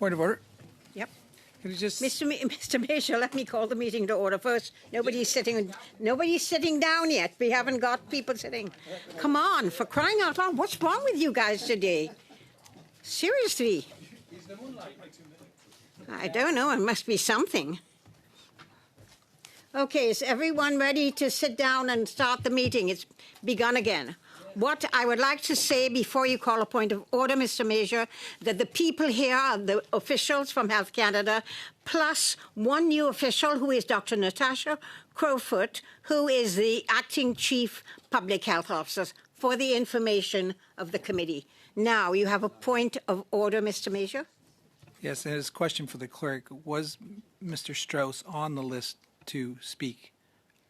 Point of order. Yep. Can you just... Mr. Major, let me call the meeting to order first. Nobody's sitting down yet. We haven't got people sitting. Come on, for crying out loud, what's wrong with you guys today? Seriously. I don't know, it must be something. Okay, is everyone ready to sit down and start the meeting? It's begun again. What I would like to say before you call a point of order, Mr. Major, that the people here are the officials from Health Canada, plus one new official who is Dr. Natasha Crowfoot, who is the acting chief public health officer, for the information of the committee. Now, you have a point of order, Mr. Major? Yes, and his question for the clerk, was Mr. Strauss on the list to speak?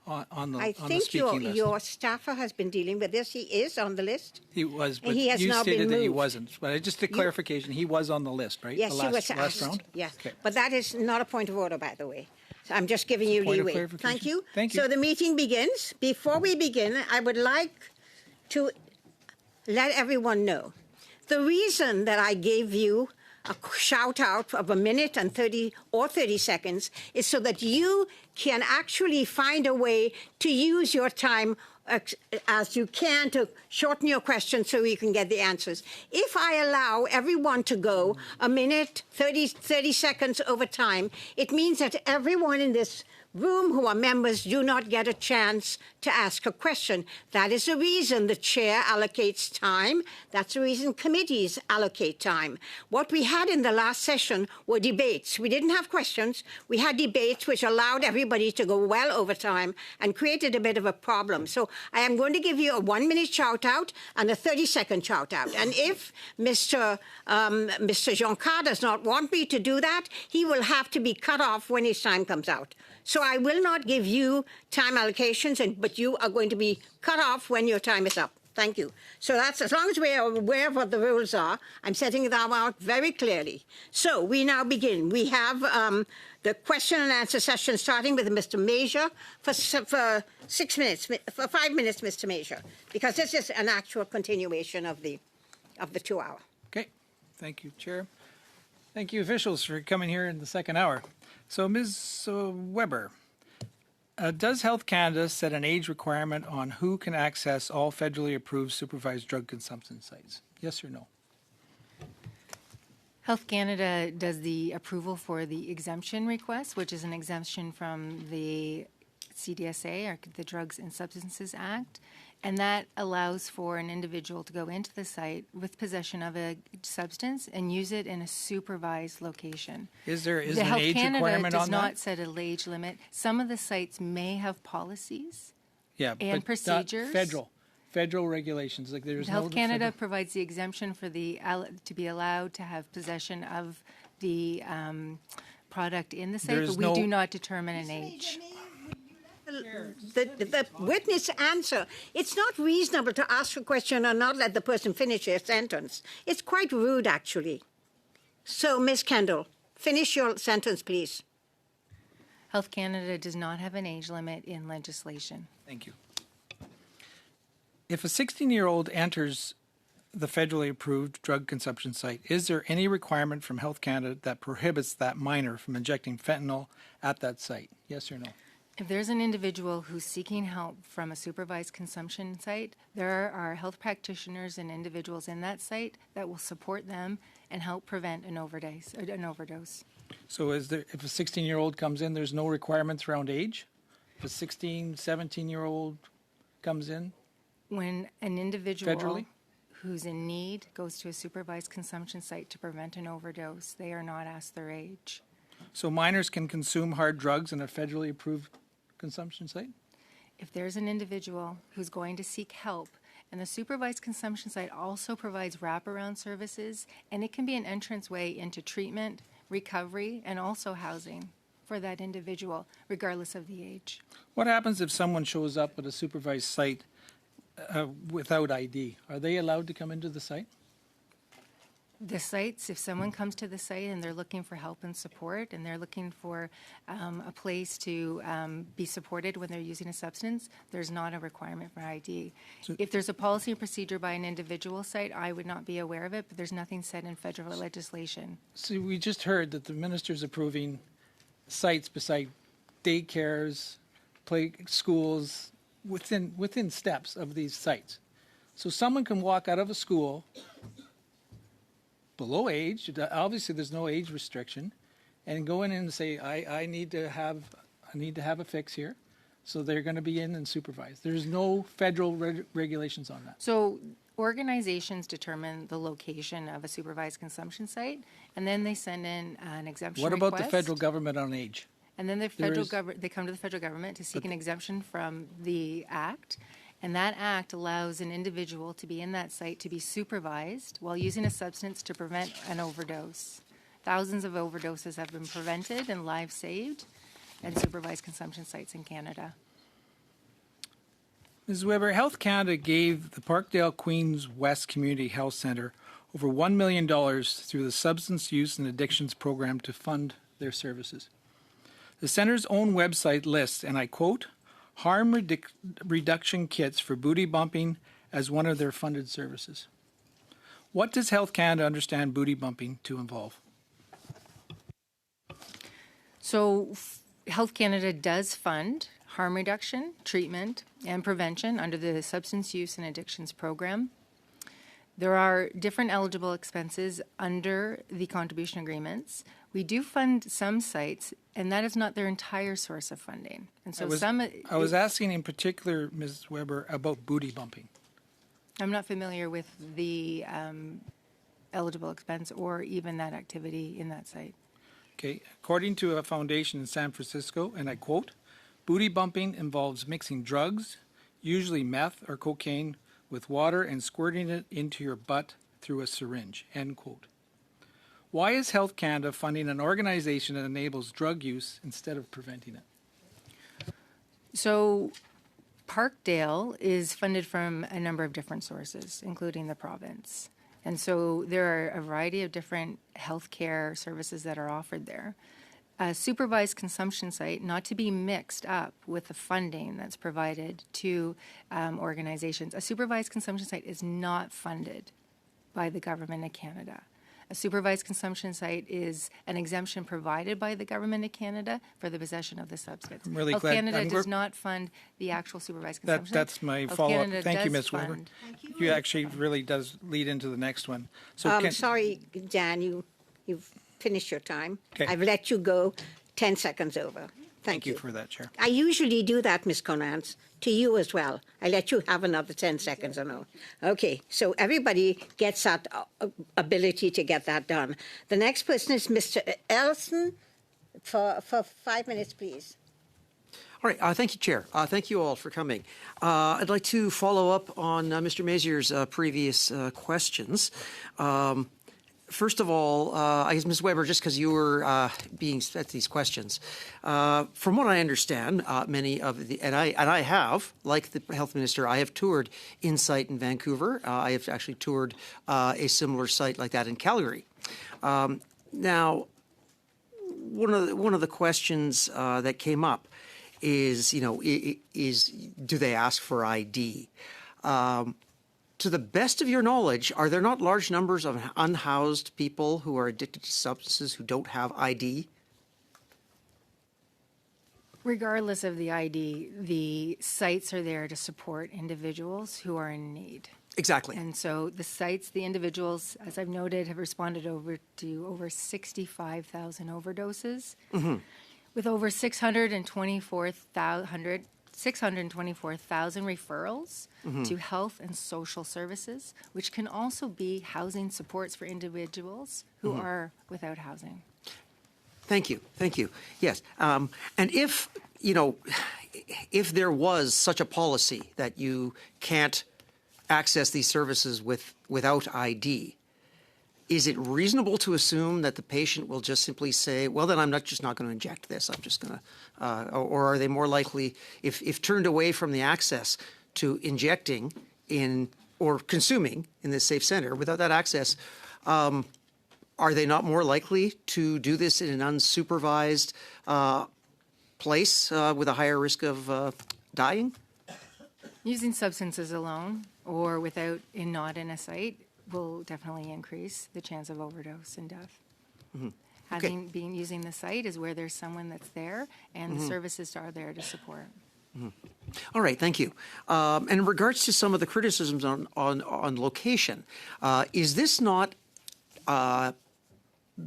On the speaking list. Your staffer has been dealing with this. He is on the list. He was, but he has you now stated been that he moved. wasn't. But just a clarification, he was on the list, right? Yes, the he was last asked. round? Yes, okay. But that is not a point of order, by the way. So I'm just giving you leeway. Thank you. Thank you. So the meeting begins. Before we begin, I would like to let everyone know the reason that I gave you a shout out of a minute and 30 seconds is so that you can actually find a way to use your time as you can to shorten your questions so you can get the answers. If I allow everyone to go a minute, 30 seconds over time, it means that everyone in this room who are members do not get a chance to ask a question. That is the reason the chair allocates time. That's the reason committees allocate time. What we had in the last session were debates. We didn't have questions. We had debates which allowed everybody to go well over time and created a bit of a problem. So I am going to give you a 1 minute shout out and a 30-second shout out. And if Mr. Joncar does not want me to do that, he will have to be cut off when his time comes out. So I will not give you time allocations, but you are going to be cut off when your time is up. Thank you. So that's, as long as we are aware of what the rules are, I'm setting them out very clearly. So we now begin. We have the question and answer session starting with Mr. Major for 6 minutes, for 5 minutes, Mr. Major, because this is an actual continuation of the 2 hour. Okay. Thank you, Chair. Thank you, officials, for coming here in the second hour. So, Ms. Weber, does Health Canada set an age requirement on who can access all federally approved supervised drug consumption sites? Yes or no? Health Canada does the approval for the exemption request, which is an exemption from the CDSA, or the Drugs and Substances Act, and that allows for an individual to go into the site with possession of a substance and use it in a supervised location. Is there an age Health requirement on that? Canada does not set an age limit. Some of the sites may have policies and procedures. Not federal regulations. Like there's Health Canada provides the exemption for to be allowed to have possession of the product in the site, but we do not determine an age. The witness answer. It's not reasonable to ask a question and not let the person finish their sentence. It's quite rude, actually. So, Ms. Kendall, finish your sentence, please. Health Canada does not have an age limit in legislation. Thank you. If a 16-year-old enters the federally approved drug consumption site, is there any requirement from Health Canada that prohibits that minor from injecting fentanyl at that site? Yes or no? If there's an individual who's seeking help from a supervised consumption site, there are health practitioners and individuals in that site that will support them and help prevent an overdose. So if a 16-year-old comes in, there's no requirements around age? If a 16, 17-year-old comes in? When an individual federally? Who's in need goes to a supervised consumption site to prevent an overdose, they are not asked their age. So minors can consume hard drugs in a federally approved consumption site? If there's an individual who's going to seek help, and the supervised consumption site also provides wraparound services, and it can be an entranceway into treatment, recovery, and also housing for that individual, regardless of the age. What happens if someone shows up at a supervised site without ID? Are they allowed to come into the site? The sites, if someone comes to the site and they're looking for help and support and they're looking for a place to be supported when they're using a substance, there's not a requirement for ID. If there's a policy and procedure by an individual site, I would not be aware of it, but there's nothing said in federal legislation. So we just heard that the minister's approving sites beside daycares, play schools, within steps of these sites. So someone can walk out of a school below age, obviously there's no age restriction, and go in and say, I need to have a fix here. So they're going to be in and supervised. There's no federal regulations on that. So organizations determine the location of a supervised consumption site, and then they send in an exemption What about request. the federal government on age? And then the federal government, they come to the federal government to seek an exemption from the act. And that act allows an individual to be in that site to be supervised while using a substance to prevent an overdose. Thousands of overdoses have been prevented and lives saved at supervised consumption sites in Canada. Ms. Weber, Health Canada gave the Parkdale Queens West Community Health Centre over $1 million through the Substance Use and Addictions Program to fund their services. The centre's own website lists, and I quote, harm reduction kits for booty bumping as one of their funded services. What does Health Canada understand booty bumping to involve? So Health Canada does fund harm reduction, treatment, and prevention under the Substance Use and Addictions Program. There are different eligible expenses under the contribution agreements. We do fund some sites, and that is not their entire source of funding. And so I was asking in particular, Ms. Weber, about booty bumping. I'm not familiar with the eligible expense or even that activity in that site. Okay, according to a foundation in San Francisco, and I quote, booty bumping involves mixing drugs, usually meth or cocaine, with water and squirting it into your butt through a syringe, end quote. Why is Health Canada funding an organization that enables drug use instead of preventing it? So Parkdale is funded from a number of different sources, including the province. And so there are a variety of different healthcare services that are offered there. A supervised consumption site, not to be mixed up with the funding that's provided to organizations. A supervised consumption site is not funded by the government of Canada. A supervised consumption site is an exemption provided by the government of Canada for the possession of the substance. I'm really Health glad- Canada I'm does not fund the actual supervised consumption. That's my Health follow-up. Canada Thank you, does Ms. Weber. fund. You actually really does lead into the next one. So Sorry, Dan, you've finished your time. Okay. I've let you go 10 seconds over. Thank you for that, Chair. I usually do that, Ms. Conant, to you as well. I let you have another 10 seconds or no. Okay, so everybody gets that ability to get that done. The next person is Mr. Ellison for 5 minutes, please. All right. Thank you, Chair. Thank you all for coming. I'd like to follow up on Mr. Mazier's previous questions. First of all, I guess, Ms. Weber, just because you were being set these questions, from what I understand, many of the and I have, like the health minister, I have toured InSite in Vancouver. I have actually toured a similar site like that in Calgary. Now, one of the questions that came up is, do they ask for ID? To the best of your knowledge, are there not large numbers of unhoused people who are addicted to substances who don't have ID? Regardless of the ID, the sites are there to support individuals who are in need. Exactly. And so the sites, the individuals, as I've noted, have responded to over 65,000 overdoses, with over 624,000 referrals to health and social services, which can also be housing supports for individuals who are without housing. Thank you. Thank you. Yes. And if there was such a policy that you can't access these services without ID, is it reasonable to assume that the patient will just simply say, well, then I'm not going to inject this. I'm just going to, or are they more likely, if turned away from the access to injecting in or consuming in this safe center without that access, are they not more likely to do this in an unsupervised place with a higher risk of dying? Using substances alone or not in a site will definitely increase the chance of overdose and death. Using the site is where there's someone that's there and the services are there to support. All right, thank you. And in regards to some of the criticisms on location, is this not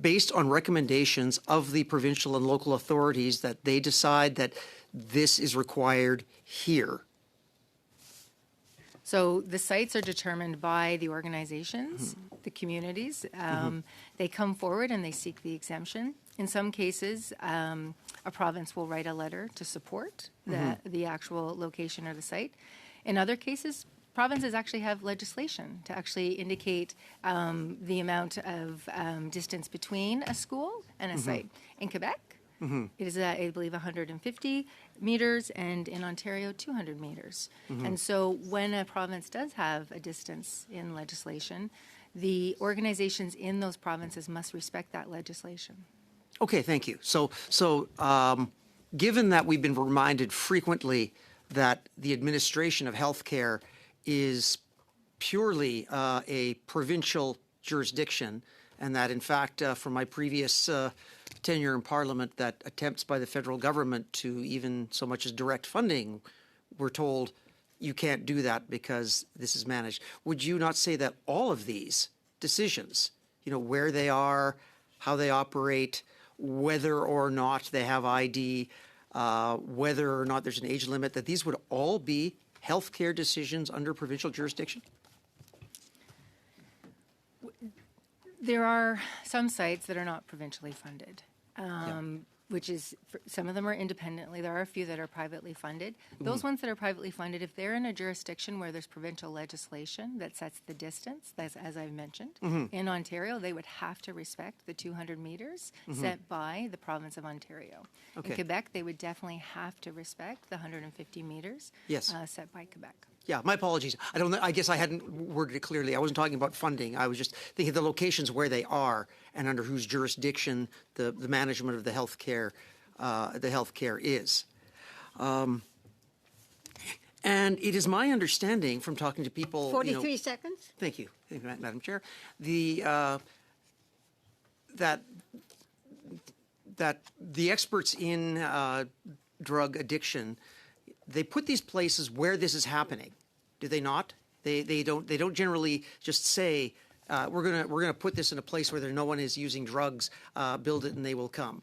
based on recommendations of the provincial and local authorities that they decide that this is required here? So the sites are determined by the organizations, the communities. They come forward and they seek the exemption. In some cases, a province will write a letter to support the actual location or the site. In other cases, provinces actually have legislation to actually indicate the amount of distance between a school and a site. In Quebec, it is, I believe, 150 meters, and in Ontario, 200 meters. And so when a province does have a distance in legislation, the organizations in those provinces must respect that legislation. Okay, thank you. So given that we've been reminded frequently that the administration of healthcare is purely a provincial jurisdiction, and that, in fact, from my previous tenure in Parliament, that attempts by the federal government to even so much as direct funding, we're told you can't do that because this is managed. Would you not say that all of these decisions, where they are, how they operate, whether or not they have ID, whether or not there's an age limit, that these would all be healthcare decisions under provincial jurisdiction? There are some sites that are not provincially funded, which is, some of them are independently. There are a few that are privately funded. Those ones that are privately funded, if they're in a jurisdiction where there's provincial legislation that sets the distance, as I've mentioned, in Ontario, they would have to respect the 200 meters set by the province of Ontario. Okay. In Quebec, they would definitely have to respect the 150 meters set by Quebec. Yeah, my apologies. I guess I hadn't worded it clearly. I wasn't talking about funding. I was just thinking of the locations where they are and under whose jurisdiction the management of the healthcare is. And it is my understanding from talking to people. 43 seconds. Thank you, Madam Chair. That the experts in drug addiction, they put these places where this is happening, do they not? They don't generally just say we're gonna put this in a place where no one is using drugs, build it and they will come.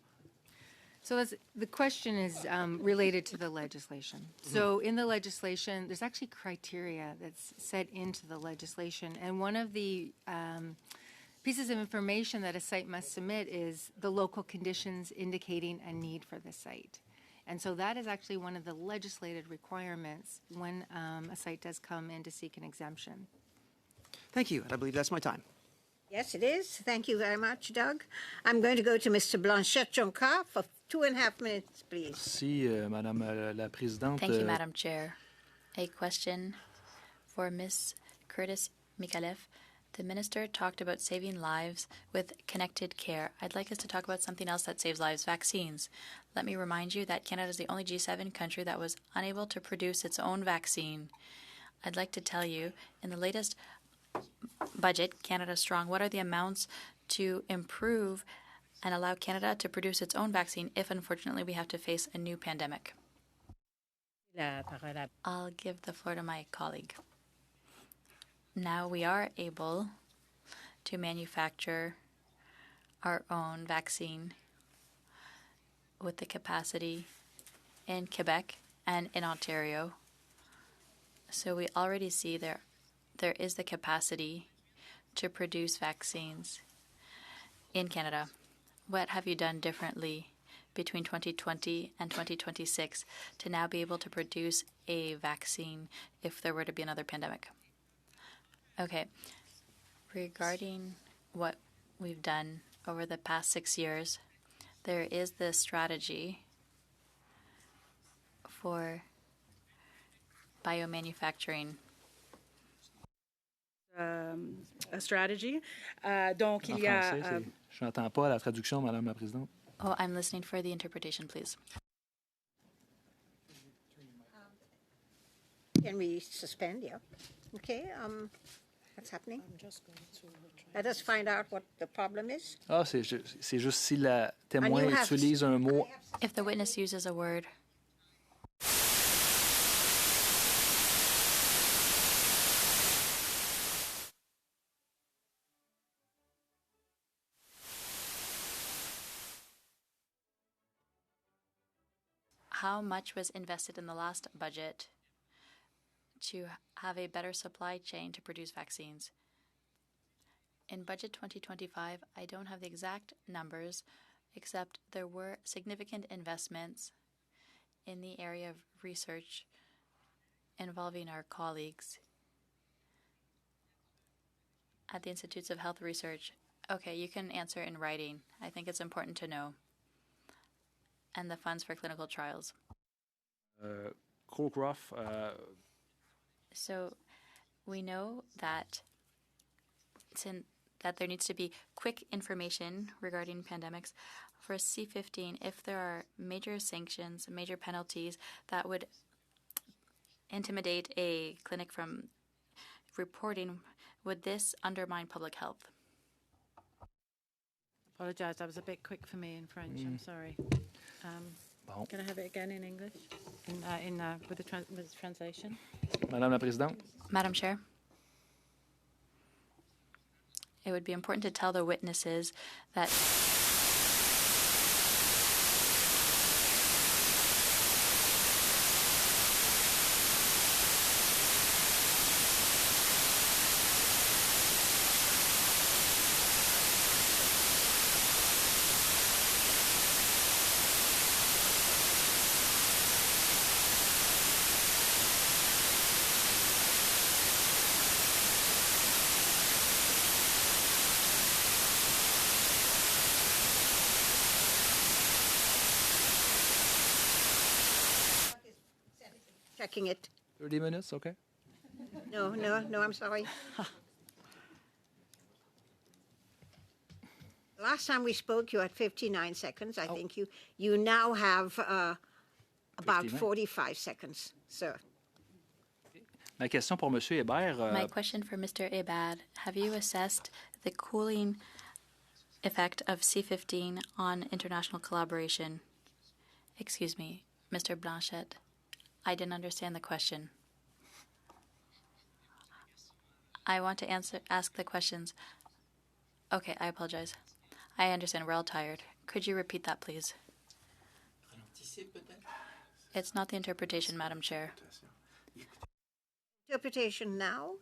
So the question is related to the legislation. So in the legislation, there's actually criteria that's set into the legislation, and one of the pieces of information that a site must submit is the local conditions indicating a need for the site. And so that is actually one of the legislated requirements when a site does come in to seek an exemption. Thank you. I believe that's my time. Yes, it is. Thank you very much, Doug. I'm going to go to Mr. Blanchette-Jonca for 2.5 minutes, please. Merci, Madame la Présidente. Thank you, Madam Chair. A question for Ms. Curtis Mikalev. The Minister talked about saving lives with connected care. I'd like us to talk about something else that saves lives, vaccines. Let me remind you that Canada is the only G7 country that was unable to produce its own vaccine. I'd like to tell you, in the latest budget, Canada Strong, what are the amounts to improve and allow Canada to produce its own vaccine if, unfortunately, we have to face a new pandemic? I'll give the floor to my colleague. Now we are able to manufacture our own vaccine with the capacity in Quebec and in Ontario. So we already see there is the capacity to produce vaccines in Canada. What have you done differently between 2020 and 2026 to now be able to produce a vaccine if there were to be another pandemic? Okay, regarding what we've done over the past 6 years, there is this strategy for biomanufacturing. A strategy. Donc, il y a Je n'entends pas la traduction, Madame la Présidente. Oh, I'm listening for the interpretation, please. Can we suspend? Yeah. Okay. What's happening? Let us find out what the problem is. Ah, c'est juste si la témoin And you have- utilise un mot. If the witness uses a word, how much was invested in the last budget to have a better supply chain to produce vaccines? In budget 2025, I don't have the exact numbers, except there were significant investments in the area of research involving our colleagues at the Institutes of Health Research. Okay, you can answer in writing. I think it's important to know. And the funds for clinical trials. Crowcroft, So we know that that there needs to be quick information regarding pandemics. For C15, if there are major sanctions, major penalties that would intimidate a clinic from reporting, would this undermine public health? Apologise, that was a bit quick for me in French. I'm sorry. Bon. Can I have it again in English? With the translation? Madame la Présidente. Madam Chair, it would be important to tell the witnesses that Checking it. 30 minutes, okay? No, I'm sorry. Last time we spoke, you had 59 seconds. I think you now have about 59. 45 seconds, sir. Ma question pour Monsieur Hébert. my question for Mr. Ebad, have you assessed the cooling effect of C15 on international collaboration? Excuse me, Mr. Blanchette, I didn't understand the question. I want to ask the questions. Okay, I apologize. I understand, we're all tired. Could you repeat that, please? It's not the interpretation, Madam Chair. Interpretation now?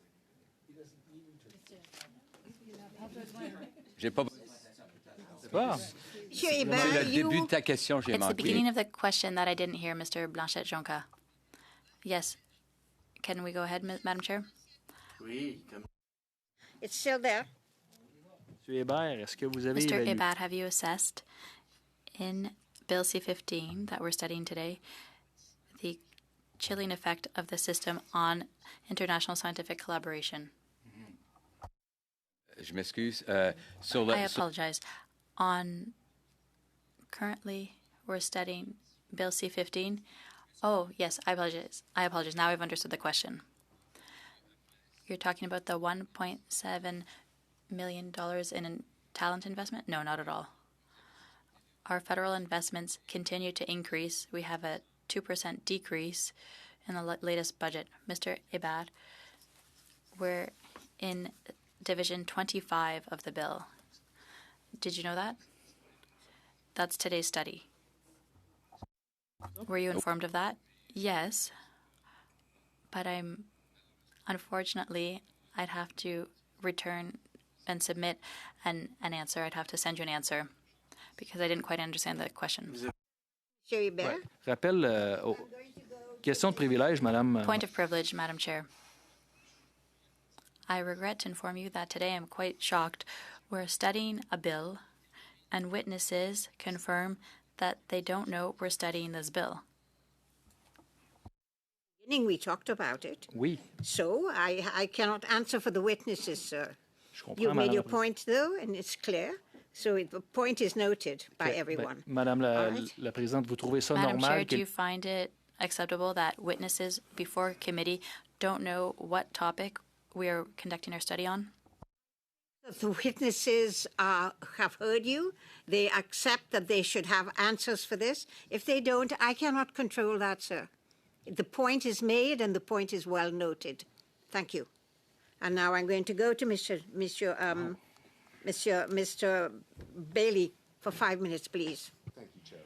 J'ai pas. Ah, Monsieur C'est Hébert, le début de ta question, j'ai It's the manqué. beginning of the question that I didn't hear, Mr. Blanchette-Jonca. Yes. Can we go ahead, Madam Chair? it's still there. Monsieur Hébert, est-ce que vous avez Mr. évalué? Ebad, have you assessed in Bill C-15 that we're studying today the chilling effect of the system on international scientific collaboration? Je m'excuse. Sur I le, apologize. Currently, we're studying Bill C-15. Oh, yes, I apologize. Now I've understood the question. You're talking about the $1.7 million in talent investment? No, not at all. Our federal investments continue to increase. We have a 2% decrease in the latest budget. Mr. Ebad, we're in Division 25 of the bill. Did you know that? That's today's study. Were you informed of that? Yes. But unfortunately, I'd have to return and submit an answer. I'd have to send you an answer because I didn't quite understand the question. Monsieur Hébert? Rappel question de privilège, Madame. Point of privilege, Madam Chair. I regret to inform you that today I'm quite shocked. We're studying a bill, and witnesses confirm that they don't know we're studying this bill. We talked about it. Oui, So I cannot answer for the witnesses, sir. je comprends, You made Madame your la Présidente. point, though, and it's clear. So the point is noted by Ben, everyone. Madame All right. la Présidente, vous trouvez ça Madam Chair, normal do you find it acceptable that witnesses before committee don't know what topic we are conducting our study on? The witnesses have heard you. They accept that they should have answers for this. If they don't, I cannot control that, sir. The point is made and the point is well noted. Thank you. And now I'm going to go to Mr. Bailey for 5 minutes, please. Thank you, Chair.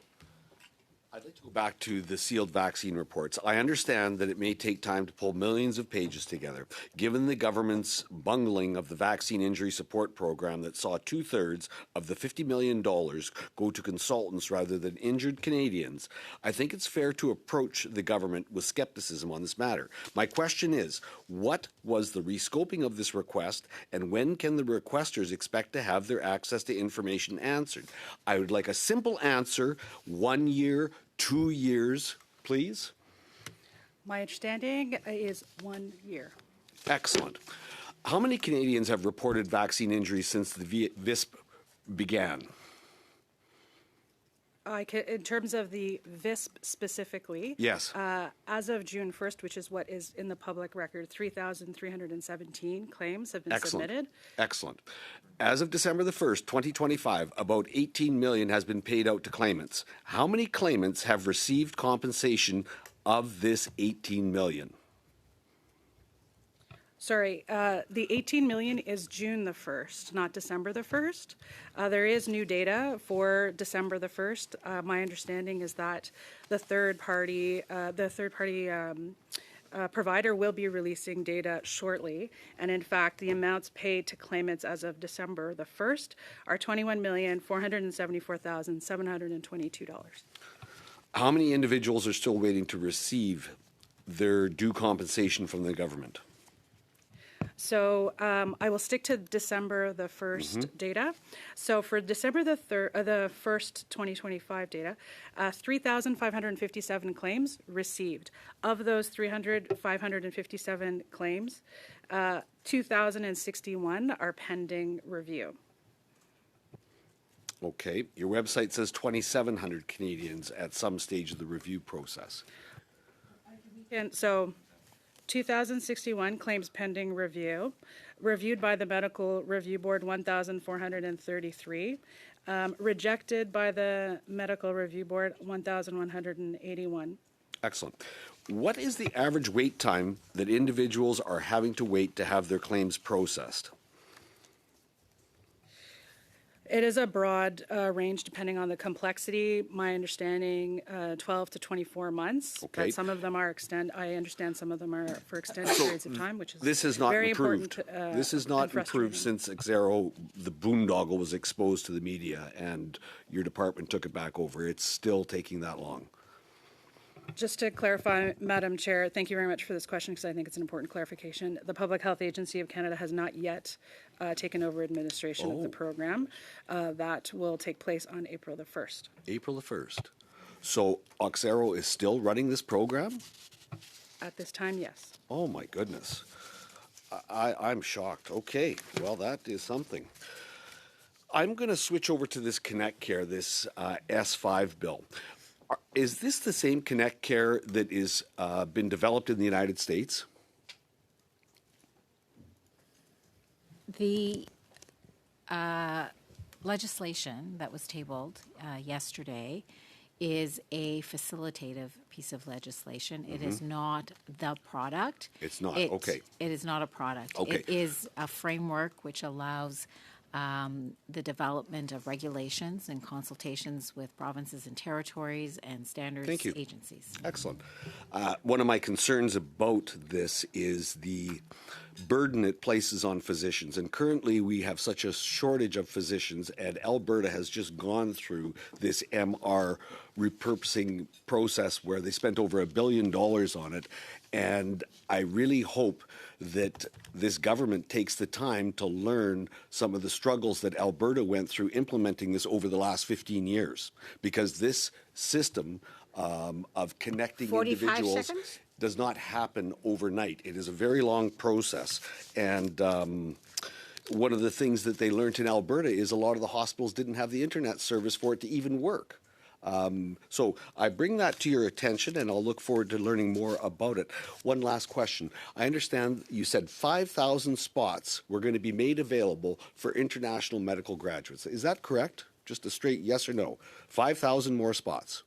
I'd like to go back to the sealed vaccine reports. I understand that it may take time to pull millions of pages together. Given the government's bungling of the vaccine injury support program that saw 2/3 of the $50 million go to consultants rather than injured Canadians, I think it's fair to approach the government with skepticism on this matter. My question is, what was the rescoping of this request, and when can the requesters expect to have their access to information answered? I would like a simple answer, 1 year, 2 years, please. My understanding is 1 year. Excellent. How many Canadians have reported vaccine injuries since the VISP began? In terms of the VISP specifically, Yes. As of June 1st, which is what is in the public record, 3,317 claims have been Excellent. submitted. Excellent. As of December the 1st, 2025, about 18 million has been paid out to claimants. How many claimants have received compensation of this 18 million? Sorry, the 18 million is June the 1st, not December the 1st. There is new data for December the 1st. My understanding is that the third party provider will be releasing data shortly. And in fact, the amounts paid to claimants as of December the 1st are $21,474,722. How many individuals are still waiting to receive their due compensation from the government? So I will stick to December the 1st data. So for December the 1st, 2025 data, 3,557 claims received. Of those 557 claims, 2,061 are pending review. Okay. Your website says 2,700 Canadians at some stage of the review process. And so 2,061 claims pending review, reviewed by the Medical Review Board 1,433, rejected by the Medical Review Board 1,181. Excellent. What is the average wait time that individuals are having to wait to have their claims processed? It is a broad range depending on the complexity. My understanding, 12 to 24 months. Okay. But some of them are I understand some of them are for extended periods of time, which is This has not very improved. important. This has not and frustrating. improved since Xero, the boondoggle, was exposed to the media, and your department took it back over. It's still taking that long. Just to clarify, Madam Chair, thank you very much for this question because I think it's an important clarification. The Public Health Agency of Canada has not yet taken over administration of the program. That will take place on April the 1st. April the 1st. So Xero is still running this program? At this time, yes. Oh, my goodness. I'm shocked. Okay, well, that is something. I'm going to switch over to this Connect Care, this S5 bill. Is this the same Connect Care that is been developed in the United States? The legislation that was tabled yesterday is a facilitative piece of legislation. It is not the product. It's not, okay. It is not a product. Okay. It is a framework which allows the development of regulations and consultations with provinces and territories and standards Thank you. agencies. Excellent. One of my concerns about this is the burden it places on physicians. And currently we have such a shortage of physicians, and Alberta has just gone through this MR repurposing process where they spent over $1 billion on it. And I really hope that this government takes the time to learn some of the struggles that Alberta went through implementing this over the last 15 years, because this system of connecting 45 individuals seconds? does not happen overnight. It is a very long process. And one of the things that they learned in Alberta is a lot of the hospitals didn't have the internet service for it to even work. So I bring that to your attention, and I'll look forward to learning more about it. One last question. I understand you said 5,000 spots were going to be made available for international medical graduates. Is that correct? Just a straight yes or no? 5,000 more spots.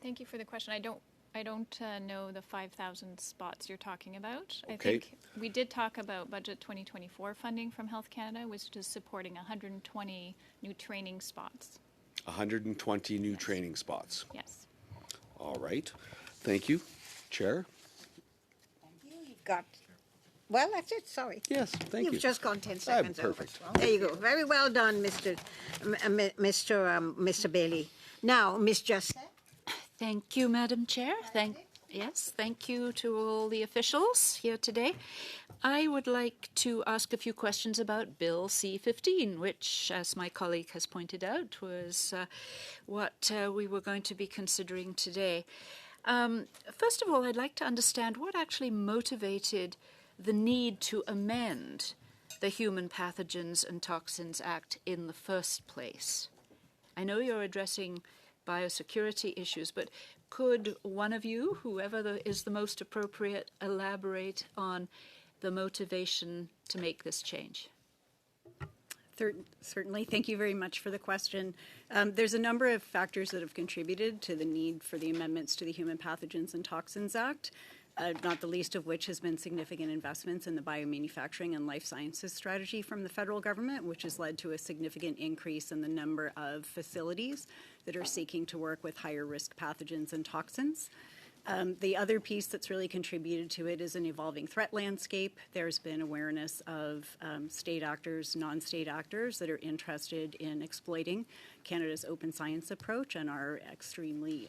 Thank you for the question. I don't know the 5,000 spots you're talking about. I Okay. think we did talk about Budget 2024 funding from Health Canada, which is supporting 120 new training spots. 120 new training spots. Yes. All right. Thank you. Chair? You've got, well, that's it, sorry. Yes, thank you. You've just gone 10 seconds over. perfect. There you go. Very well done, Mr. Bailey. Now, Ms. Just. Thank you, Madam Chair. Thank you to all the officials here today. I would like to ask a few questions about Bill C-15, which, as my colleague has pointed out, was what we were going to be considering today. First of all, I'd like to understand what actually motivated the need to amend the Human Pathogens and Toxins Act in the first place. I know you're addressing biosecurity issues, but could one of you, whoever is the most appropriate, elaborate on the motivation to make this change? Certainly. Thank you very much for the question. There's a number of factors that have contributed to the need for the amendments to the Human Pathogens and Toxins Act, not the least of which has been significant investments in the biomanufacturing and life sciences strategy from the federal government, which has led to a significant increase in the number of facilities that are seeking to work with higher risk pathogens and toxins. The other piece that's really contributed to it is an evolving threat landscape. There's been awareness of state actors, non-state actors that are interested in exploiting Canada's open science approach and our extremely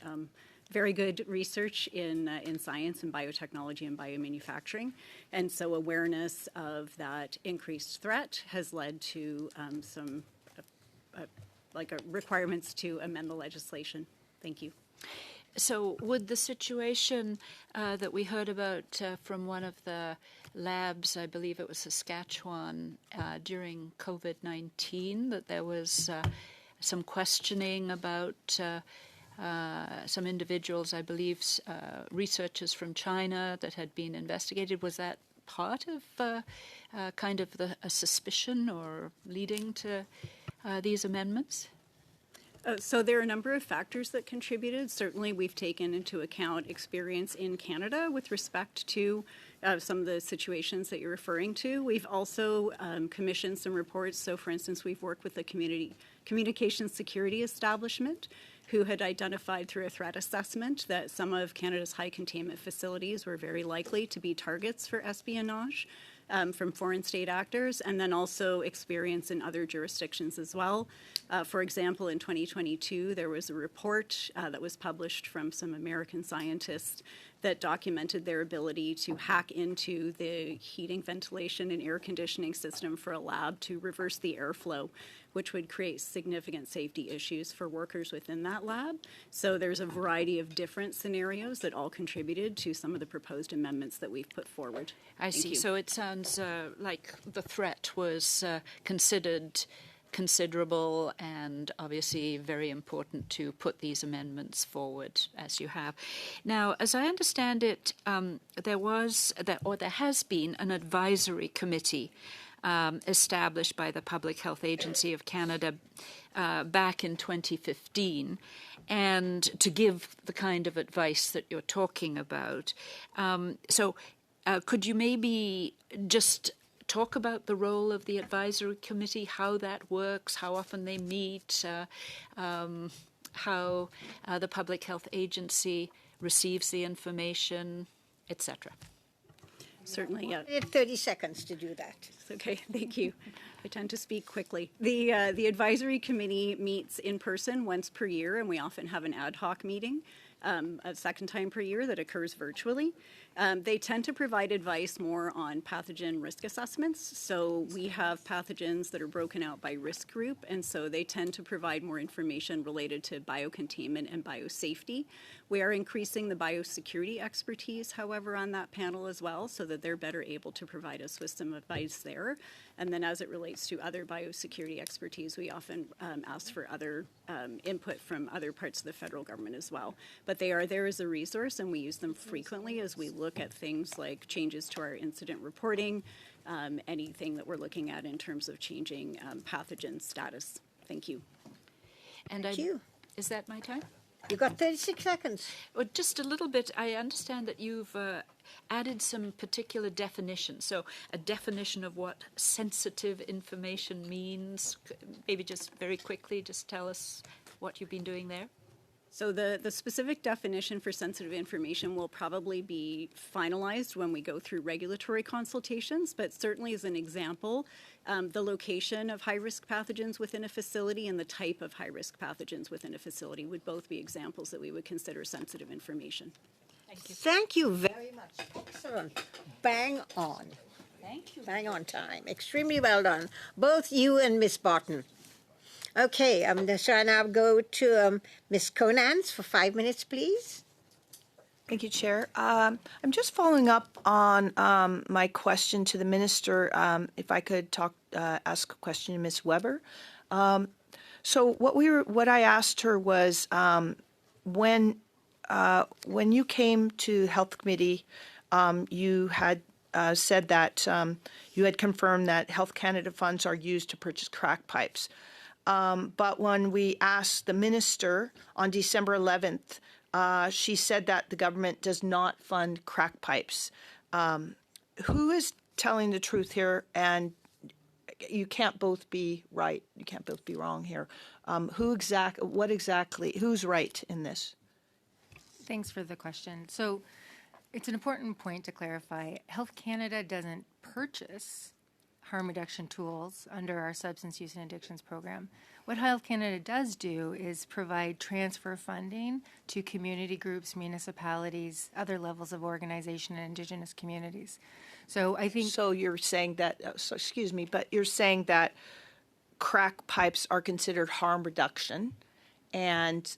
very good research in science and biotechnology and biomanufacturing. And so awareness of that increased threat has led to some requirements to amend the legislation. Thank you. So would the situation that we heard about from one of the labs, I believe it was Saskatchewan, during COVID-19, that there was some questioning about some individuals, I believe researchers from China that had been investigated, was that part of kind of a suspicion or leading to these amendments? So there are a number of factors that contributed. Certainly we've taken into account experience in Canada with respect to some of the situations that you're referring to. We've also commissioned some reports. So for instance, we've worked with the Communications Security Establishment, who had identified through a threat assessment that some of Canada's high containment facilities were very likely to be targets for espionage from foreign state actors, and then also experience in other jurisdictions as well. For example, in 2022, there was a report that was published from some American scientists that documented their ability to hack into the heating, ventilation, and air conditioning system for a lab to reverse the airflow, which would create significant safety issues for workers within that lab. So there's a variety of different scenarios that all contributed to some of the proposed amendments that we've put forward. I see. So it sounds like the threat was considered considerable and obviously very important to put these amendments forward as you have. Now, as I understand it, there has been an advisory committee established by the Public Health Agency of Canada back in 2015, and to give the kind of advice that you're talking about. So could you maybe just talk about the role of the advisory committee, how that works, how often they meet, how the Public Health Agency receives the information, etc.? Certainly, yeah. 30 seconds to do that. Okay, thank you. I tend to speak quickly. The advisory committee meets in person once per year, and we often have an ad hoc meeting a second time per year that occurs virtually. They tend to provide advice more on pathogen risk assessments. So we have pathogens that are broken out by risk group, and so they tend to provide more information related to biocontainment and biosafety. We are increasing the biosecurity expertise, however, on that panel as well, so that they're better able to provide us with some advice there. And then as it relates to other biosecurity expertise, we often ask for other input from other parts of the federal government as well. But they are there as a resource, and we use them frequently as we look at things like changes to our incident reporting, anything that we're looking at in terms of changing pathogen status. Thank you. And Thank you. Is that my time? You got 36 seconds. Well, just a little bit. I understand that you've added some particular definitions. So a definition of what sensitive information means. Maybe just very quickly, just tell us what you've been doing there. So the specific definition for sensitive information will probably be finalized when we go through regulatory consultations, but certainly as an example, the location of high-risk pathogens within a facility and the type of high-risk pathogens within a facility would both be examples that we would consider sensitive information. Thank you. Thank you very much. Excellent. Bang on. Thank you. Bang on time. Extremely well done. Both you and Miss Barton. Okay, so I now go to Ms. Conans for 5 minutes, please. Thank you, Chair. I'm just following up on my question to the Minister. If I could ask a question to Ms. Weber. So what I asked her was when you came to Health Committee, you had said that you had confirmed that Health Canada funds are used to purchase crack pipes. But when we asked the Minister on December 11th, she said that the government does not fund crack pipes. Who is telling the truth here? And you can't both be right. You can't both be wrong here. Who's right in this? Thanks for the question. So it's an important point to clarify. Health Canada doesn't purchase harm reduction tools under our substance use and addictions program. What Health Canada does do is provide transfer funding to community groups, municipalities, other levels of organization, and Indigenous communities. So I think... So you're saying that, excuse me, but you're saying that crack pipes are considered harm reduction, and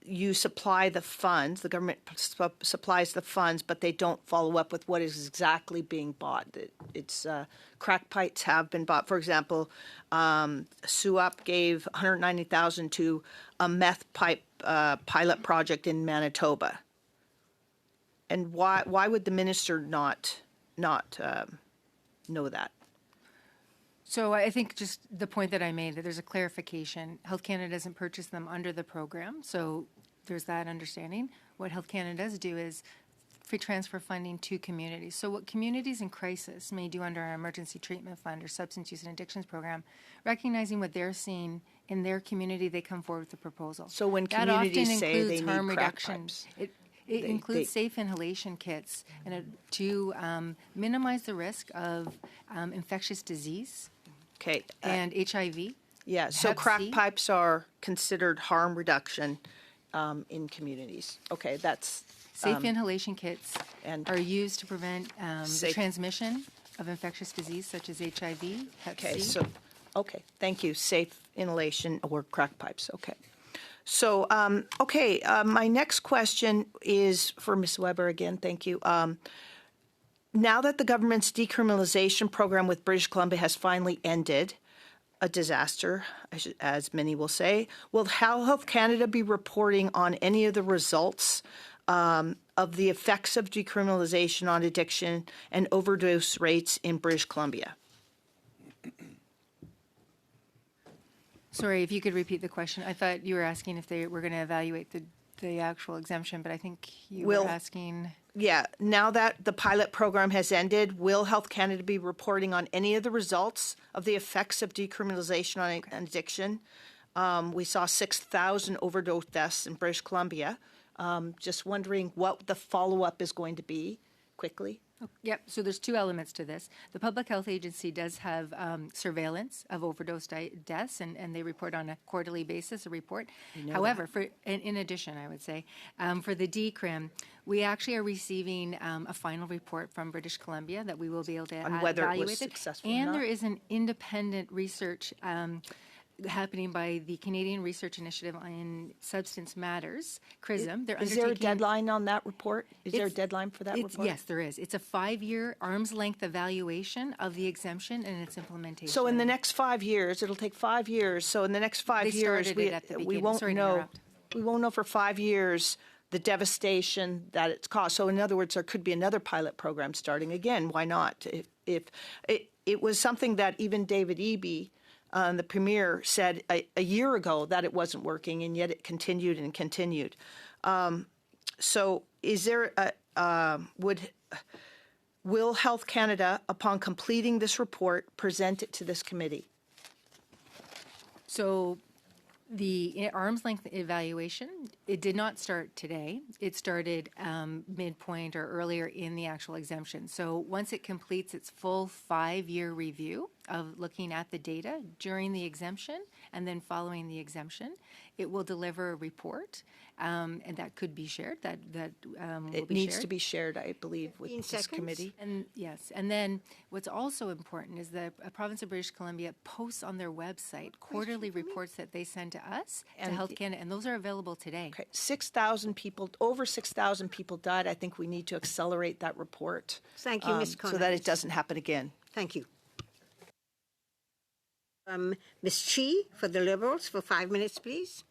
you supply the funds, the government supplies the funds, but they don't follow up with what is exactly being bought. It's crack pipes have been bought. For example, SUAP gave $190,000 to a meth pipe pilot project in Manitoba. And why would the minister not know that? So I think just the point that I made, that there's a clarification. Health Canada doesn't purchase them under the program, so there's that understanding. What Health Canada does do is free transfer funding to communities. So what communities in crisis may do under our emergency treatment fund or substance use and addictions program, recognizing what they're seeing in their community, they come forward with a proposal. So when communities say they need harm crack reduction, pipes, it includes safe inhalation kits and to minimize the risk of infectious disease. Okay. And HIV. Yeah, so Hep crack C. pipes are considered harm reduction in communities. Okay, that's... Safe inhalation kits and are used to prevent the safe- transmission of infectious disease such as HIV, Hep Okay, C. okay, thank you. Safe inhalation or crack pipes, okay. So, my next question is for Ms. Weber again, thank you. Now that the government's decriminalization program with British Columbia has finally ended, a disaster, as many will say, will Health Canada be reporting on any of the results of the effects of decriminalization on addiction and overdose rates in British Columbia? Sorry, if you could repeat the question. I thought you were asking if they were going to evaluate the actual exemption, but I think you were asking... Yeah, now that the pilot program has ended, will Health Canada be reporting on any of the results of the effects of decriminalization on addiction? We saw 6,000 overdose deaths in British Columbia. Just wondering what the follow-up is going to be, quickly. Yep, so there's two elements to this. The Public Health Agency does have surveillance of overdose deaths, and they report on a quarterly basis, a report. However, in addition, I would say, for the decrim, we actually are receiving a final report from British Columbia that we will be able to On whether it was evaluate successful or And not. there is an independent research happening by the Canadian Research Initiative on Substance Matters, CRISM. They're Is there a undertaking- deadline on that report? Is there a It's- deadline for that report? Yes, there is. It's a 5-year arm's length evaluation of the exemption and its implementation. So in the next 5 years, it'll take 5 years. So in the next 5 They years, started it at the we beginning. won't Sorry to know. interrupt. We won't know for 5 years the devastation that it's caused. So in other words, there could be another pilot program starting again. Why not? If it was something that even David Eby, the premier, said a year ago that it wasn't working, and yet it continued and continued. So is there will Health Canada, upon completing this report, present it to this committee? So the arm's length evaluation, it did not start today. It started midpoint or earlier in the actual exemption. So once it completes its full 5-year review of looking at the data during the exemption and then following the exemption, it will deliver a report, and that could be shared. That will It be needs shared. to be shared, I believe, with this committee. And yes, and then what's also important is the province of British Columbia posts on their website quarterly reports that they send to us, to And Health Canada, and those are available today. Okay, 6,000 people, over 6,000 people died. I think we need to accelerate that report. Thank you, Ms. So that Conant. it doesn't happen again. Thank you. Ms. Chi for the Liberals for 5 minutes, please.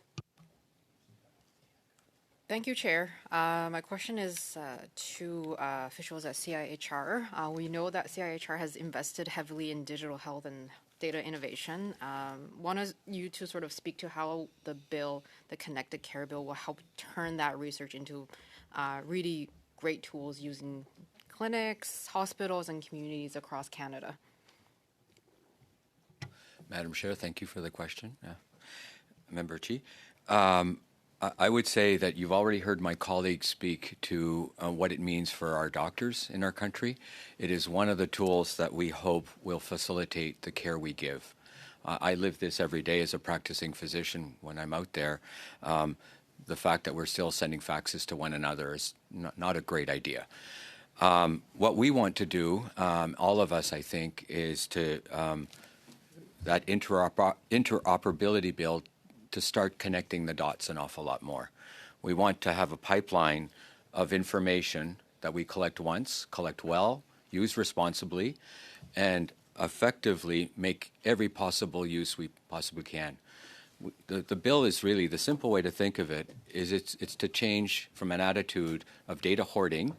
Thank you, Chair. My question is to officials at CIHR. We know that CIHR has invested heavily in digital health and data innovation. Want you to sort of speak to how the bill, the Connected Care Bill, will help turn that research into really great tools using clinics, hospitals, and communities across Canada. Madam Chair, thank you for the question. Member Chi. I would say that you've already heard my colleagues speak to what it means for our doctors in our country. It is one of the tools that we hope will facilitate the care we give. I live this every day as a practicing physician when I'm out there. The fact that we're still sending faxes to one another is not a great idea. What we want to do, all of us, I think, is to that interoperability bill to start connecting the dots an awful lot more. We want to have a pipeline of information that we collect once, collect well, use responsibly, and effectively make every possible use we possibly can. The bill is really, the simple way to think of it is it's to change from an attitude of data hoarding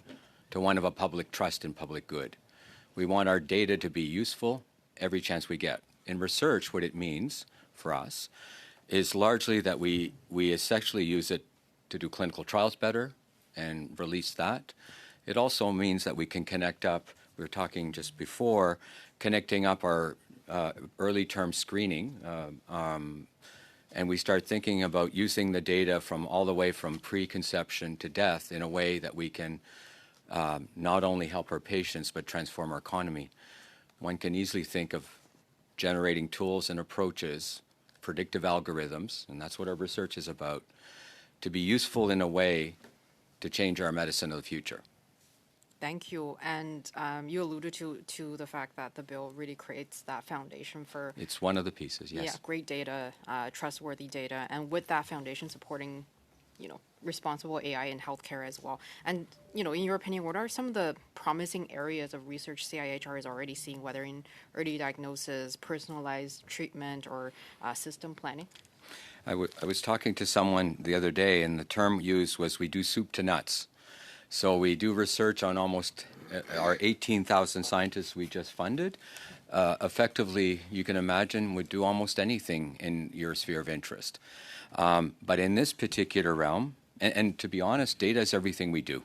to one of a public trust and public good. We want our data to be useful every chance we get. In research, what it means for us is largely that we essentially use it to do clinical trials better and release that. It also means that we can connect up, we were talking just before, connecting up our early term screening, and we start thinking about using the data from all the way from preconception to death in a way that we can not only help our patients but transform our economy. One can easily think of generating tools and approaches, predictive algorithms, and that's what our research is about, to be useful in a way to change our medicine of the future. Thank you. And you alluded to the fact that the bill really creates that foundation for... It's one of the pieces, yes. Yeah, great data, trustworthy data, and with that foundation supporting, responsible AI in healthcare as well. And, in your opinion, what are some of the promising areas of research CIHR is already seeing, whether in early diagnosis, personalized treatment, or system planning? I was talking to someone the other day, and the term used was we do soup to nuts. So we do research on almost our 18,000 scientists we just funded. Effectively, you can imagine, would do almost anything in your sphere of interest. But in this particular realm, and to be honest, data is everything we do.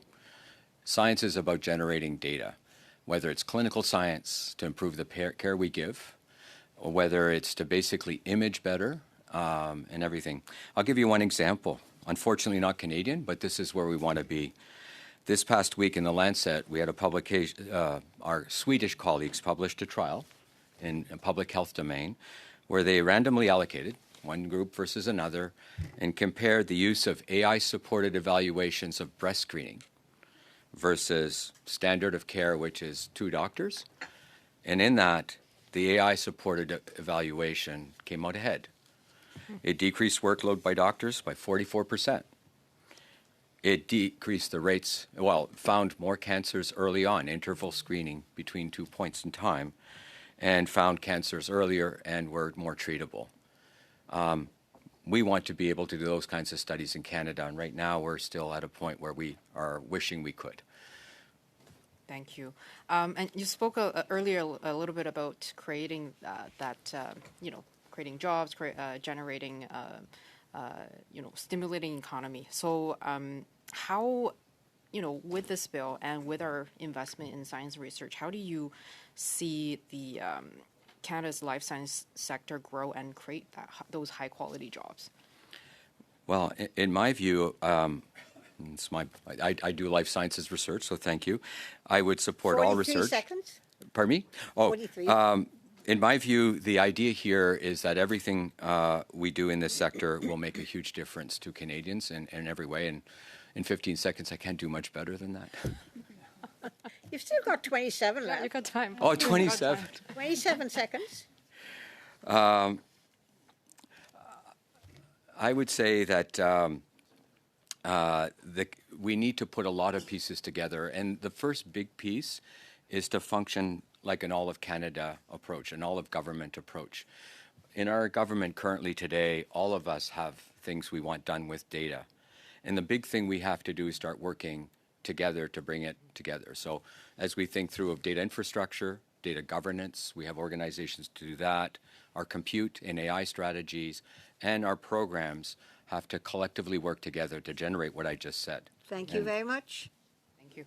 Science is about generating data, whether it's clinical science to improve the care we give, or whether it's to basically image better and everything. I'll give you one example. Unfortunately not Canadian, but this is where we want to be. This past week in the Lancet, we had a publication, our Swedish colleagues published a trial in a public health domain where they randomly allocated one group versus another and compared the use of AI-supported evaluations of breast screening versus standard of care, which is 2 doctors. And in that, the AI-supported evaluation came out ahead. It decreased workload by doctors by 44%. It decreased the rates, found more cancers early on, interval screening between 2 points in time, and found cancers earlier and were more treatable. We want to be able to do those kinds of studies in Canada, and right now we're still at a point where we are wishing we could. Thank you. And you spoke earlier a little bit about creating creating jobs, generating, stimulating economy. So how, with this bill and with our investment in science and research, how do you see the Canada's life science sector grow and create those high quality jobs? Well, in my view, I do life sciences research, so thank you. I would support all research. 43 seconds. Pardon me? Oh, 43. In my view, the idea here is that everything we do in this sector will make a huge difference to Canadians in every way. And in 15 seconds, I can't do much better than that. You've still got 27 left. You've got time. Oh, 27. 27 seconds. I would say that we need to put a lot of pieces together. And the first big piece is to function like an all-of-Canada approach, an all-of-government approach. In our government currently today, all of us have things we want done with data. And the big thing we have to do is start working together to bring it together. So as we think through of data infrastructure, data governance, we have organizations to do that. Our compute and AI strategies and our programs have to collectively work together to generate what I just said. Thank you very much. Thank you.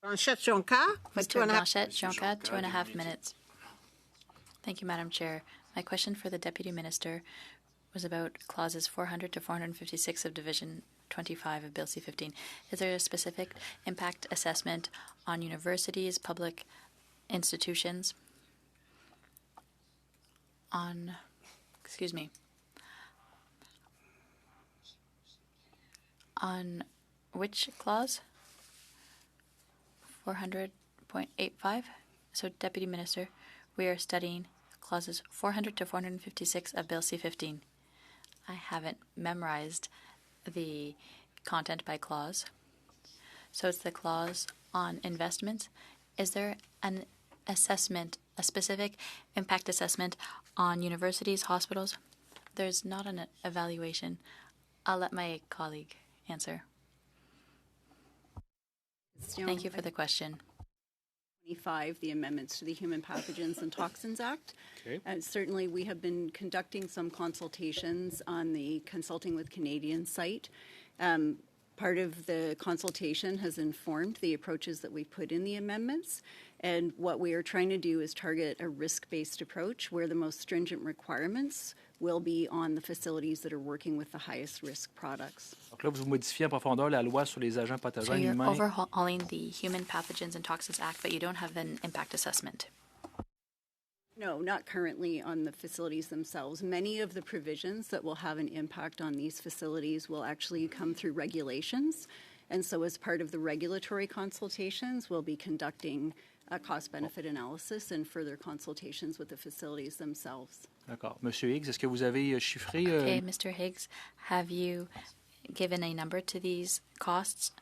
Blanchette Jonca for Mr. Blanchette Jonca, 2.5 minutes. Thank you, Madam Chair. My question for the Deputy Minister was about clauses 400 to 456 of Division 25 of Bill C-15. Is there a specific impact assessment on universities, public institutions, on which clause? 400.85. So, Deputy Minister, we are studying clauses 400 to 456 of Bill C-15. I haven't memorized the content by clause. So it's the clause on investments. Is there an assessment, a specific impact assessment on universities, hospitals? There's not an evaluation. I'll let my colleague answer. Thank you for the question. 25, the amendments to the Human Pathogens and Toxins Act. Okay. Certainly, we have been conducting some consultations on the Consulting with Canadians site. Part of the consultation has informed the approaches that we put in the amendments. And what we are trying to do is target a risk-based approach where the most stringent requirements will be on the facilities that are working with the highest risk products. Donc là, vous modifiez en profondeur la loi sur les agents So pathogènes you're humains. overhauling the Human Pathogens and Toxins Act, but you don't have an impact assessment. No, not currently on the facilities themselves. Many of the provisions that will have an impact on these facilities will actually come through regulations. And so as part of the regulatory consultations, we'll be conducting a cost-benefit analysis and further consultations with the facilities themselves. D'accord. Monsieur Higgs, est-ce que vous avez chiffré? Okay, Mr. Higgs, have you given a number to these costs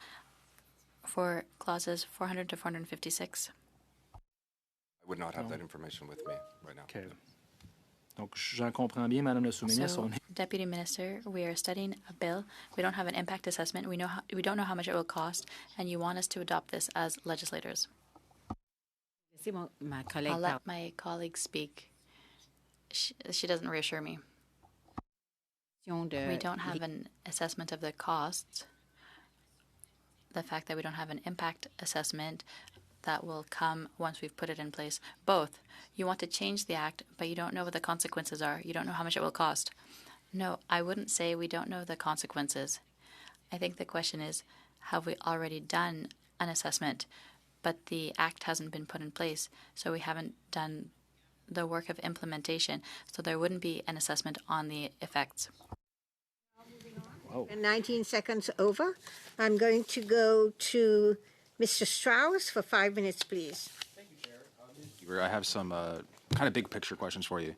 for clauses 400 to 456? I would not have that information with me right now. Okay. Donc, j'en comprends bien, Madame la sous-ministre. So, Deputy Minister, we are studying a bill. We don't have an impact assessment. We don't know how much it will cost, and you want us to adopt this as legislators. I'll let my colleague speak. She doesn't reassure me. We don't have an assessment of the costs. The fact that we don't have an impact assessment that will come once we've put it in place. Both. You want to change the act, but you don't know what the consequences are. You don't know how much it will cost. No, I wouldn't say we don't know the consequences. I think the question is, have we already done an assessment, but the act hasn't been put in place, so we haven't done the work of implementation, so there wouldn't be an assessment on the effects. And 19 seconds over. I'm going to go to Mr. Strauss for 5 minutes, please. I have some kind of big picture questions for you.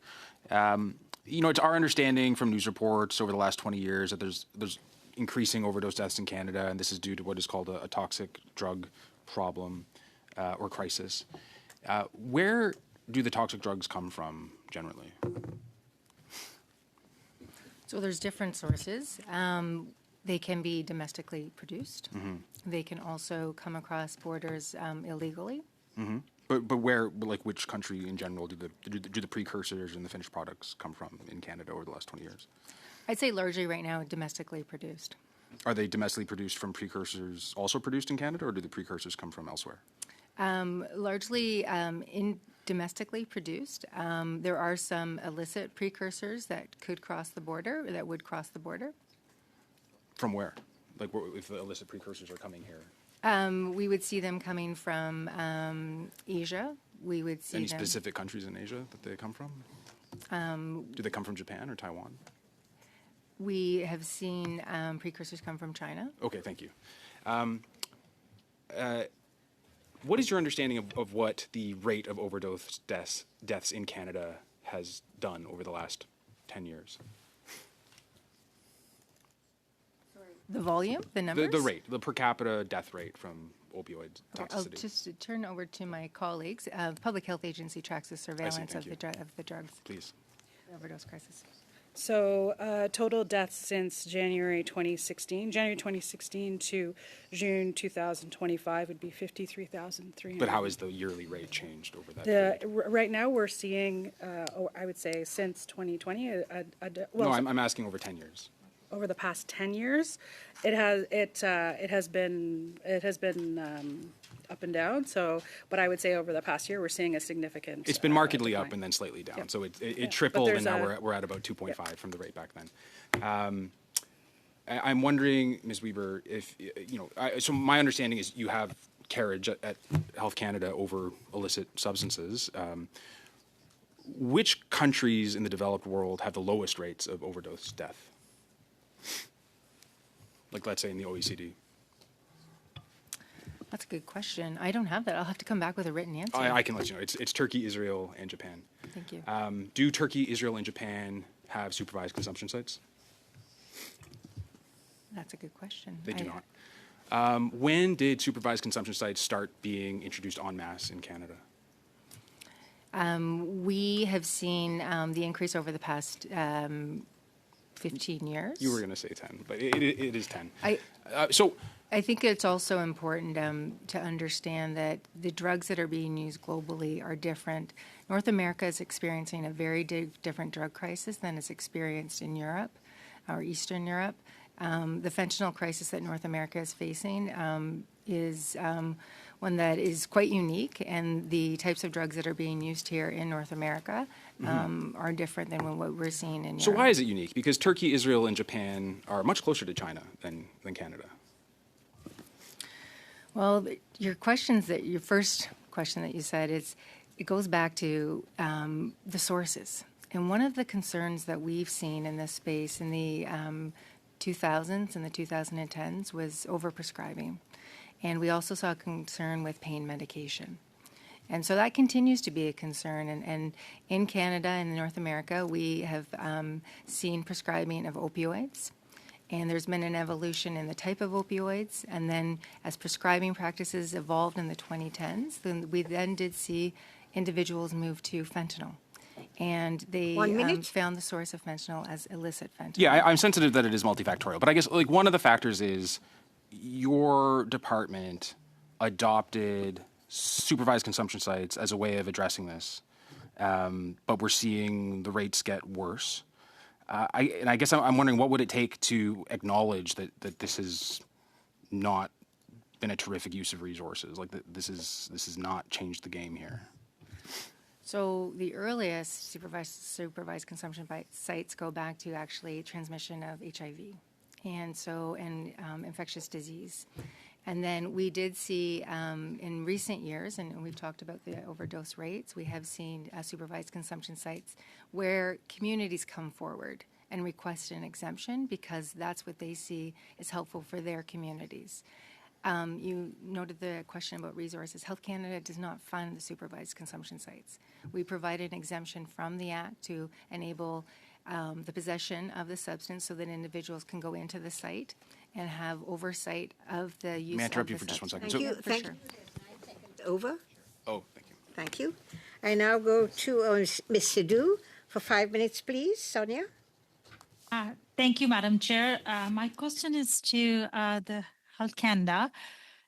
It's our understanding from news reports over the last 20 years that there's increasing overdose deaths in Canada, and this is due to what is called a toxic drug problem or crisis. Where do the toxic drugs come from generally? So there's different sources. They can be domestically produced. They can also come across borders illegally. But where, like, which country in general do the precursors and the finished products come from in Canada over the last 20 years? I'd say largely right now domestically produced. Are they domestically produced from precursors also produced in Canada, or do the precursors come from elsewhere? Largely domestically produced. There are some illicit precursors that could cross the border, that would cross the border. From where? Like, if the illicit precursors are coming here? We would see them coming from Asia. We would see Any them. specific countries in Asia that they come from? Do they come from Japan or Taiwan? We have seen precursors come from China. Okay, thank you. What is your understanding of what the rate of overdose deaths in Canada has done over the last 10 years? The volume, the numbers? The rate, the per capita death rate from opioid toxicity. I'll just turn over to my colleagues. Public Health Agency tracks the surveillance of the drugs. Please. The overdose crisis. So total deaths since January 2016 to June 2025 would be 53,300. But how has the yearly rate changed over that period? Right now we're seeing, I would say since 2020, no, I'm asking over 10 years. Over the past 10 years, it has been up and down. So, but I would say over the past year, we're seeing a significant. It's been markedly decline. up and then slightly down. Yep. So it tripled, and now a, we're at about 2.5 yep. from the rate back then. I'm wondering, Ms. Weber, if so my understanding is you have carriage at Health Canada over illicit substances. Which countries in the developed world have the lowest rates of overdose death? Like, let's say in the OECD. That's a good question. I don't have that. I'll have to come back with a written answer. I can let you know. It's Turkey, Israel, and Japan. Thank you. Do Turkey, Israel, and Japan have supervised consumption sites? That's a good question. They do not. When did supervised consumption sites start being introduced en masse in Canada? We have seen the increase over the past 15 years. You were going to say 10, but it is 10. I think it's also important to understand that the drugs that are being used globally are different. North America is experiencing a very different drug crisis than is experienced in Europe or Eastern Europe. The fentanyl crisis that North America is facing is one that is quite unique, and the types of drugs that are being used here in North America are different than what we're seeing in Europe. So why is it unique? Because Turkey, Israel, and Japan are much closer to China than Canada. Well, your first question that you said it goes back to the sources. And one of the concerns that we've seen in this space in the 2000s and the 2010s was overprescribing. And we also saw a concern with pain medication. And so that continues to be a concern. And in Canada and North America, we have seen prescribing of opioids. And there's been an evolution in the type of opioids. And then as prescribing practices evolved in the 2010s, we did see individuals move to fentanyl. And they found the source of fentanyl as illicit fentanyl. Yeah, I'm sensitive that it is multifactorial. But I guess one of the factors is your department adopted supervised consumption sites as a way of addressing this. But we're seeing the rates get worse. I guess I'm wondering, what would it take to acknowledge that this has not been a terrific use of resources? Like, this has not changed the game here. So the earliest supervised consumption sites go back to actually transmission of HIV. and infectious disease. And then we did see in recent years, and we've talked about the overdose rates, we have seen supervised consumption sites where communities come forward and request an exemption because that's what they see is helpful for their communities. You noted the question about resources. Health Canada does not fund the supervised consumption sites. We provide an exemption from the Act to enable the possession of the substance so that individuals can go into the site and have oversight of the use May I of interrupt the you for just one substance. second? Thank you. For Thank sure. you. Over. Oh, thank you. Thank you. I now go to Ms. Sidhu for 5 minutes, please. Sonia. Thank you, Madam Chair. My question is to the Health Canada.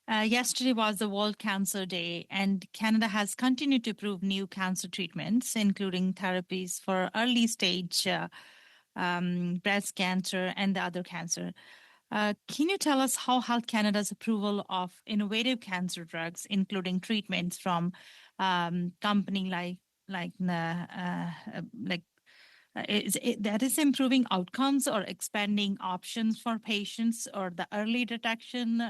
Yesterday was the World Cancer Day, and Canada has continued to approve new cancer treatments, including therapies for early stage breast cancer and the other cancer. Can you tell us how Health Canada's approval of innovative cancer drugs, including treatments from company that is improving outcomes or expanding options for patients or the early detection?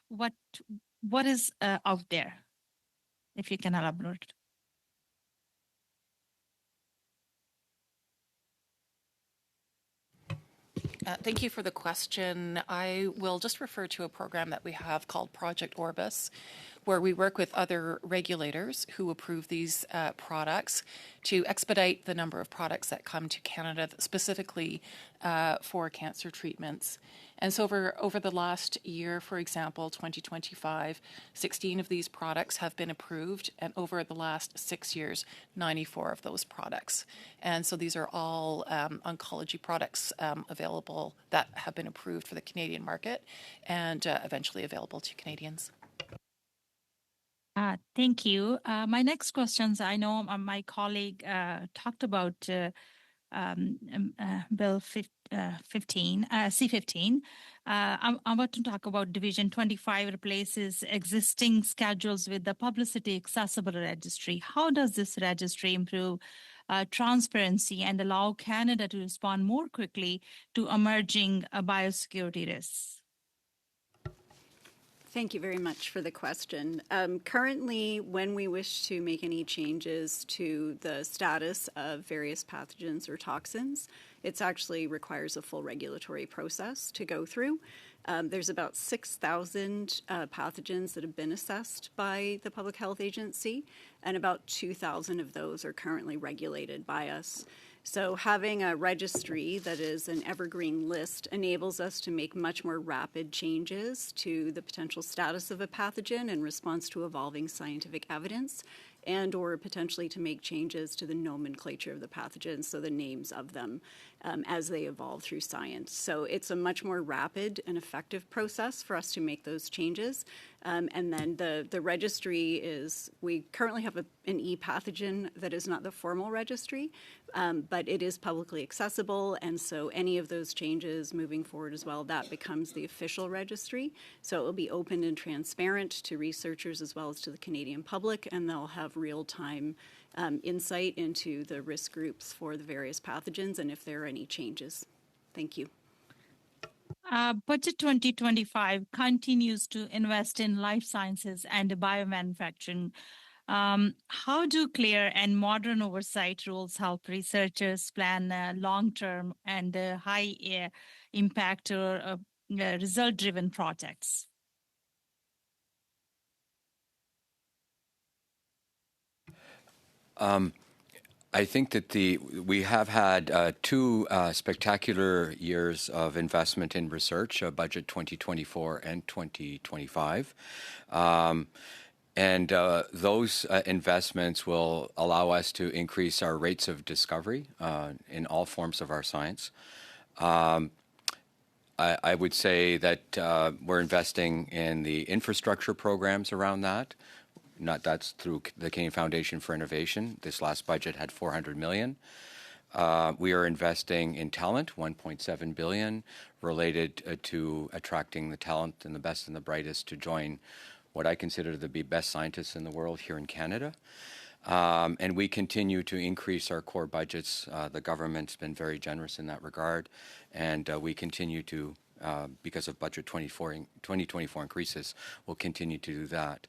What is out there? If you can elaborate. Thank you for the question. I will just refer to a program that we have called Project Orbis, where we work with other regulators who approve these products to expedite the number of products that come to Canada specifically for cancer treatments. And so over the last year, for example, 2025, 16 of these products have been approved, and over the last 6 years, 94 of those products. And so these are all oncology products available that have been approved for the Canadian market and eventually available to Canadians. Thank you. My next questions, I know my colleague talked about Bill 15, C15. I want to talk about Division 25 replaces existing schedules with the publicity accessible registry. How does this registry improve transparency and allow Canada to respond more quickly to emerging biosecurity risks? Thank you very much for the question. Currently, when we wish to make any changes to the status of various pathogens or toxins, it actually requires a full regulatory process to go through. There's about 6,000 pathogens that have been assessed by the Public Health Agency, and about 2,000 of those are currently regulated by us. So having a registry that is an evergreen list enables us to make much more rapid changes to the potential status of a pathogen in response to evolving scientific evidence, and or potentially to make changes to the nomenclature of the pathogens, so the names of them, as they evolve through science. So it's a much more rapid and effective process for us to make those changes. And then the registry is, we currently have an e-pathogen that is not the formal registry, but it is publicly accessible, and so any of those changes moving forward as well, that becomes the official registry. So it will be open and transparent to researchers as well as to the Canadian public, and they'll have real-time insight into the risk groups for the various pathogens and if there are any changes. Thank you. Budget 2025 continues to invest in life sciences and biomanufacturing. How do clear and modern oversight rules help researchers plan long-term and high impact or result-driven projects? I think that we have had two spectacular years of investment in research, budget 2024 and 2025. And those investments will allow us to increase our rates of discovery in all forms of our science. I would say that we're investing in the infrastructure programs around that. That's through the Canadian Foundation for Innovation. This last budget had $400 million. We are investing in talent, $1.7 billion, related to attracting the talent and the best and the brightest to join what I consider to be best scientists in the world here in Canada. And we continue to increase our core budgets. The government's been very generous in that regard, and we continue to because of budget 2024 increases, will continue to do that.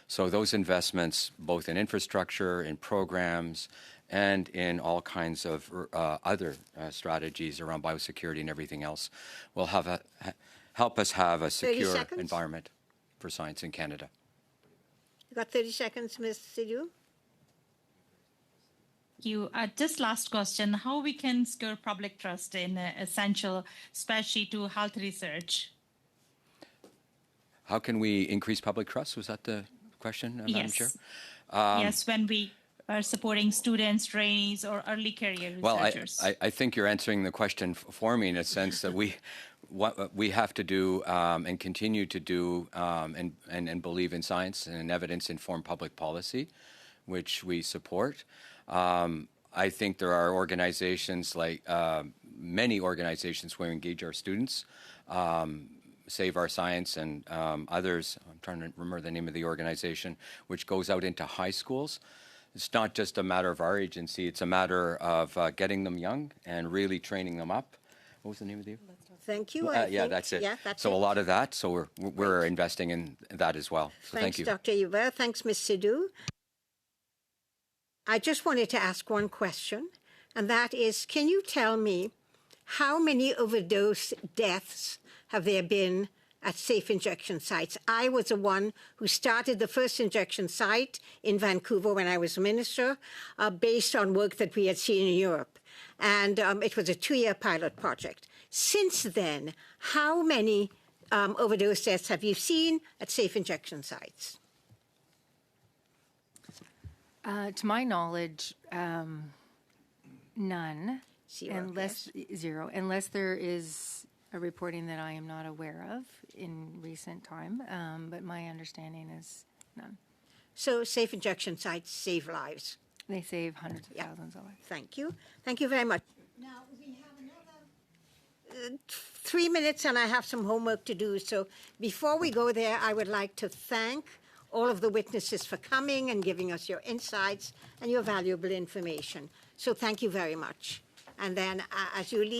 So those investments, both in infrastructure, in programs, and in all kinds of other strategies around biosecurity and everything else, will help us have a secure environment for science in Canada. You got 30 seconds, Ms. Sidhu. You just last question: how we can secure public trust in essential, especially to health research? How can we increase public trust? Was that the question, Madam Chair? Yes, when we are supporting students, trainees, or early career researchers. Well, I think you're answering the question for me in a sense that what we have to do and continue to do and believe in science and evidence-informed public policy, which we support. I think there are organizations like many organizations where we engage our students, Save Our Science and others. I'm trying to remember the name of the organization, which goes out into high schools. It's not just a matter of our agency, it's a matter of getting them young and really training them up. What was the name of the? Thank you. Yeah, that's it. Yeah, that's so it. a lot of that. So we're investing in that as well. So thank you. Thanks, Dr. Yuber. Thanks, Ms. Sidhu. I just wanted to ask one question, and that is, can you tell me how many overdose deaths have there been at safe injection sites? I was the one who started the first injection site in Vancouver when I was minister, based on work that we had seen in Europe. And it was a 2-year pilot project. Since then, how many overdose deaths have you seen at safe injection sites? To my knowledge, none. Zero, unless there is a reporting that I am not aware of in recent time, but my understanding is none. So safe injection sites save lives. They save hundreds of thousands of lives. Thank you. Thank you very much. Now, we have another 3 minutes, and I have some homework to do. So before we go there, I would like to thank all of the witnesses for coming and giving us your insights and your valuable information. So thank you very much. And then as you leave,